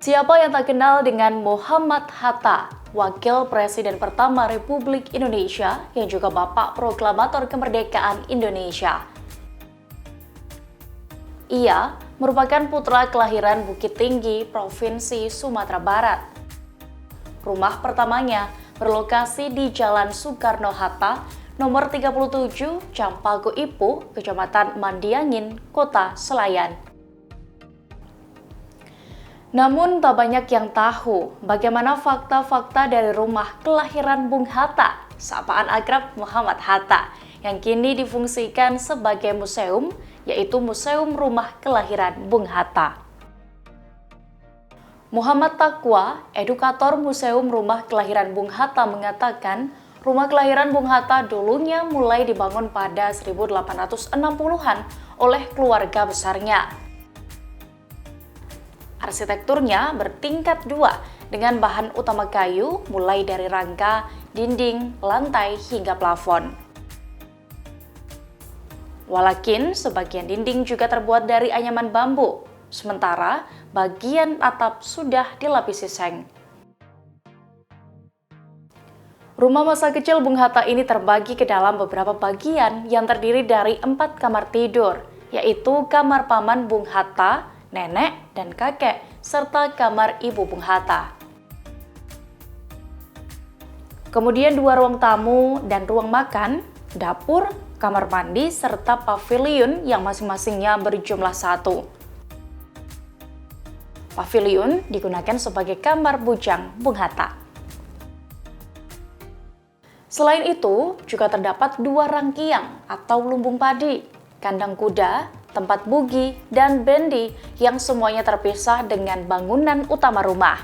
Siapa yang tak kenal dengan Muhammad Hatta, Wakil Presiden pertama Republik Indonesia yang juga Bapak Proklamator Kemerdekaan Indonesia. Ia merupakan putra kelahiran Bukit Tinggi, Provinsi Sumatera Barat. Rumah pertamanya berlokasi di Jalan Soekarno-Hatta, nomor 37, Campago Ipu, Kecamatan Mandiangin, Kota Selayar. Namun tak banyak yang tahu bagaimana fakta-fakta dari rumah kelahiran Bung Hatta, sapaan akrab Muhammad Hatta, yang kini difungsikan sebagai museum, yaitu Museum Rumah Kelahiran Bung Hatta. Muhammad Taqwa, edukator Museum Rumah Kelahiran Bung Hatta mengatakan, rumah kelahiran Bung Hatta dulunya mulai dibangun pada 1860-an oleh keluarga besarnya. Arsitekturnya bertingkat dua dengan bahan utama kayu mulai dari rangka, dinding, lantai hingga plafon. Walakin sebagian dinding juga terbuat dari anyaman bambu, sementara bagian atap sudah dilapisi seng. Rumah masa kecil Bung Hatta ini terbagi ke dalam beberapa bagian yang terdiri dari 4 kamar tidur, yaitu kamar paman Bung Hatta, nenek dan kakek, serta kamar ibu Bung Hatta. Kemudian 2 ruang tamu dan ruang makan, dapur, kamar mandi, serta paviliun yang masing-masingnya berjumlah 1. Paviliun digunakan sebagai kamar bujang Bung Hatta. Selain itu, juga terdapat 2 rangkiang atau lumbung padi, kandang kuda, tempat bugi, dan bendi yang semuanya terpisah dengan bangunan utama rumah.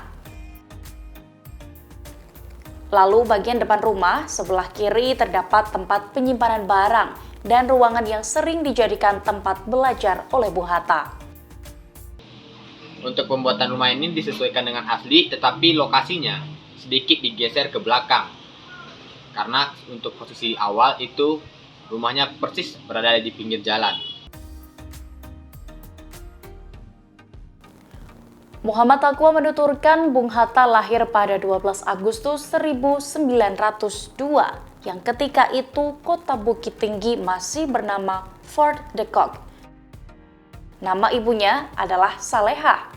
Lalu bagian depan rumah sebelah kiri terdapat tempat penyimpanan barang dan ruangan yang sering dijadikan tempat belajar oleh Bung Hatta. Untuk pembuatan rumah ini disesuaikan dengan asli, tetapi lokasinya sedikit digeser ke belakang. Karena untuk posisi awal itu rumahnya persis berada di pinggir jalan. Muhammad Taqwa menuturkan Bung Hatta lahir pada 12 Agustus 1902 yang ketika itu kota Bukit Tinggi masih bernama Fort de Kock. Nama ibunya adalah Saleha.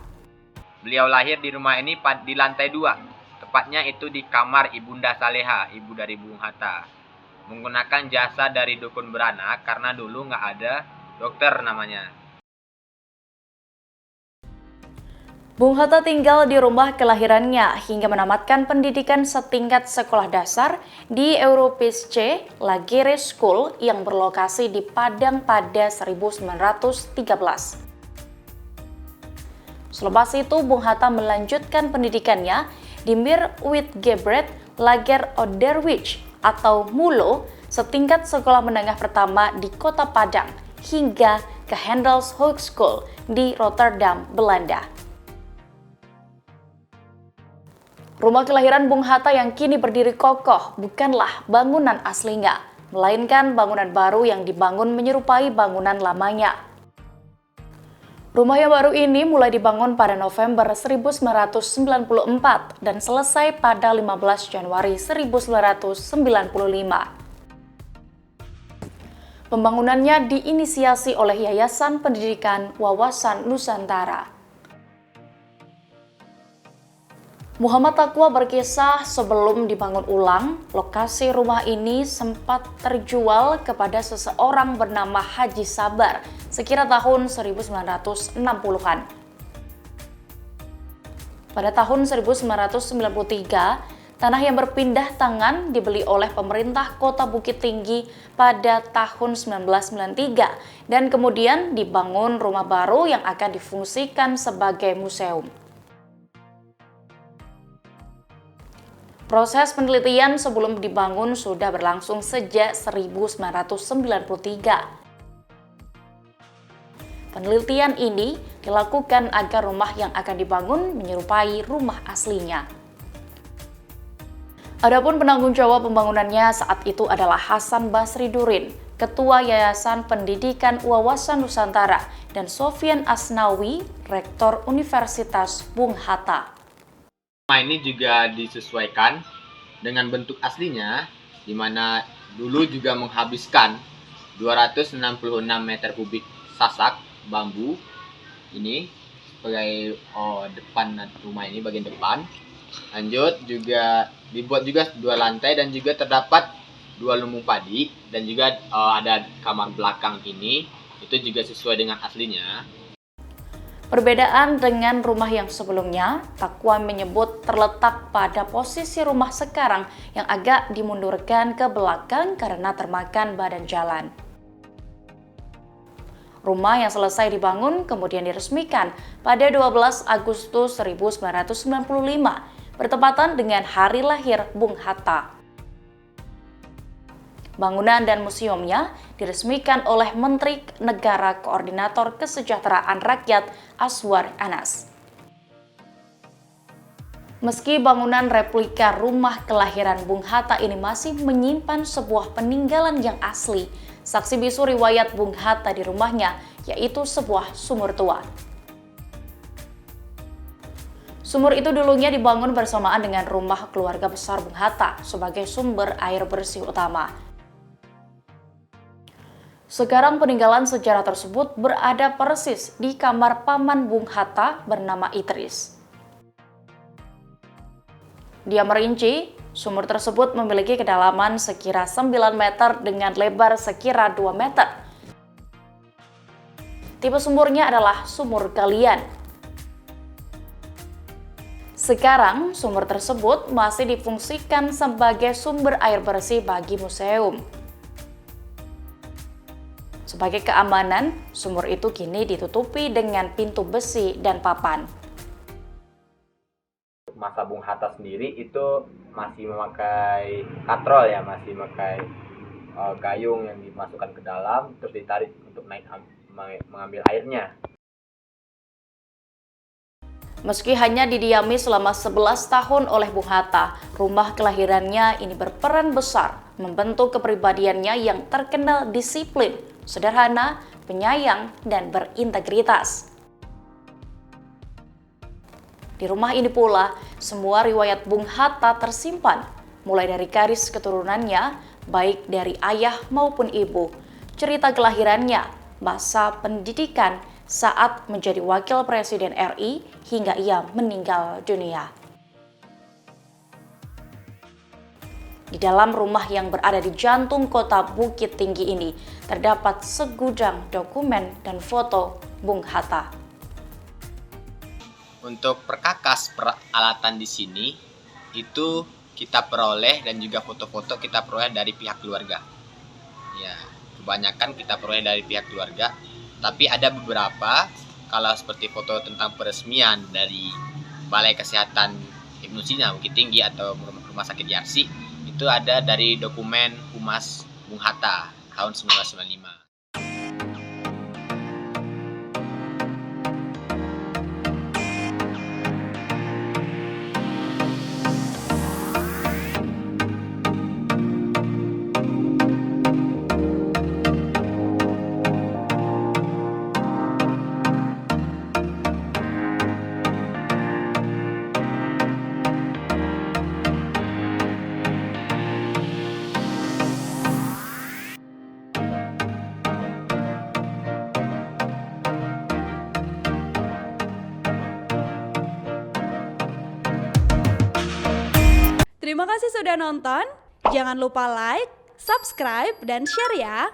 Beliau lahir di rumah ini di lantai 2, tepatnya itu di kamar Ibunda Saleha, ibu dari Bung Hatta. Menggunakan jasa dari dukun beranak karena dulu nggak ada dokter namanya. Bung Hatta tinggal di rumah kelahirannya hingga menamatkan pendidikan setingkat sekolah dasar di Europisce Laguerre School yang berlokasi di Padang pada 1913. Selepas itu, Bung Hatta melanjutkan pendidikannya di Meerwitgebreed Lager-Onderwijs atau MULO, setingkat sekolah menengah pertama di kota Padang, hingga ke Handels Hogeschool di Rotterdam, Belanda. Rumah kelahiran Bung Hatta yang kini berdiri kokoh bukanlah bangunan aslinya, melainkan bangunan baru yang dibangun menyerupai bangunan lamanya. Rumah yang baru ini mulai dibangun pada November 1994 dan selesai pada 15 Januari 1995. Pembangunannya diinisiasi oleh Yayasan Pendidikan Wawasan Nusantara. Muhammad Taqwa berkisah sebelum dibangun ulang, lokasi rumah ini sempat terjual kepada seseorang bernama Haji Sabar sekira tahun 1960-an. Pada tahun 1993, tanah yang berpindah tangan dibeli oleh pemerintah Kota Bukit Tinggi pada tahun 1993 dan kemudian dibangun rumah baru yang akan difungsikan sebagai museum. Proses penelitian sebelum dibangun sudah berlangsung sejak 1993. Penelitian ini dilakukan agar rumah yang akan dibangun menyerupai rumah aslinya. Adapun penanggung jawab pembangunannya saat itu adalah Hasan Basri Durin, Ketua Yayasan Pendidikan Wawasan Nusantara, dan Sofyan Asnawi, Rektor Universitas Bung Hatta. Rumah ini juga disesuaikan dengan bentuk aslinya, di mana dulu juga menghabiskan 266 meter kubik sasak bambu ini sebagai depan rumah ini, bagian depan. Lanjut juga dibuat juga 2 lantai dan juga terdapat 2 lumbung padi, dan juga ada kamar belakang ini, itu juga sesuai dengan aslinya. Perbedaan dengan rumah yang sebelumnya, Takwan menyebut terletak pada posisi rumah sekarang yang agak dimundurkan ke belakang karena termakan badan jalan. Rumah yang selesai dibangun kemudian diresmikan pada 12 Agustus 1995, bertepatan dengan hari lahir Bung Hatta. Bangunan dan museumnya diresmikan oleh Menteri Negara Koordinator Kesejahteraan Rakyat Aswar Anas. Meski bangunan replika rumah kelahiran Bung Hatta ini masih menyimpan sebuah peninggalan yang asli, saksi bisu riwayat Bung Hatta di rumahnya, yaitu sebuah sumur tua. Sumur itu dulunya dibangun bersamaan dengan rumah keluarga besar Bung Hatta sebagai sumber air bersih utama. Sekarang peninggalan sejarah tersebut berada persis di kamar paman Bung Hatta bernama Idris. Dia merinci, sumur tersebut memiliki kedalaman sekira 9 meter dengan lebar sekira 2 meter. Tipe sumurnya adalah sumur galian. Sekarang, sumur tersebut masih difungsikan sebagai sumber air bersih bagi museum. Sebagai keamanan, sumur itu kini ditutupi dengan pintu besi dan papan. Masa Bung Hatta sendiri itu masih memakai katrol ya, masih memakai gayung yang dimasukkan ke dalam, terus ditarik untuk naik mengambil airnya. Meski hanya didiami selama 11 tahun oleh Bung Hatta, rumah kelahirannya ini berperan besar membentuk kepribadiannya yang terkenal disiplin, sederhana, penyayang, dan berintegritas. Di rumah ini pula, semua riwayat Bung Hatta tersimpan, mulai dari garis keturunannya, baik dari ayah maupun ibu, cerita kelahirannya, masa pendidikan saat menjadi wakil presiden RI, hingga ia meninggal dunia. Di dalam rumah yang berada di jantung kota Bukit Tinggi ini, terdapat segudang dokumen dan foto Bung Hatta. Untuk perkakas peralatan di sini, itu kita peroleh dan juga foto-foto kita peroleh dari pihak keluarga. Ya, kebanyakan kita peroleh dari pihak keluarga, tapi ada beberapa, kalau seperti foto tentang peresmian dari Balai Kesehatan Ibnu Sina Bukit Tinggi atau Rumah Sakit Yarsi, itu ada dari dokumen Humas Bung Hatta tahun 1995. Terima kasih sudah nonton. Jangan lupa like, subscribe, dan share ya.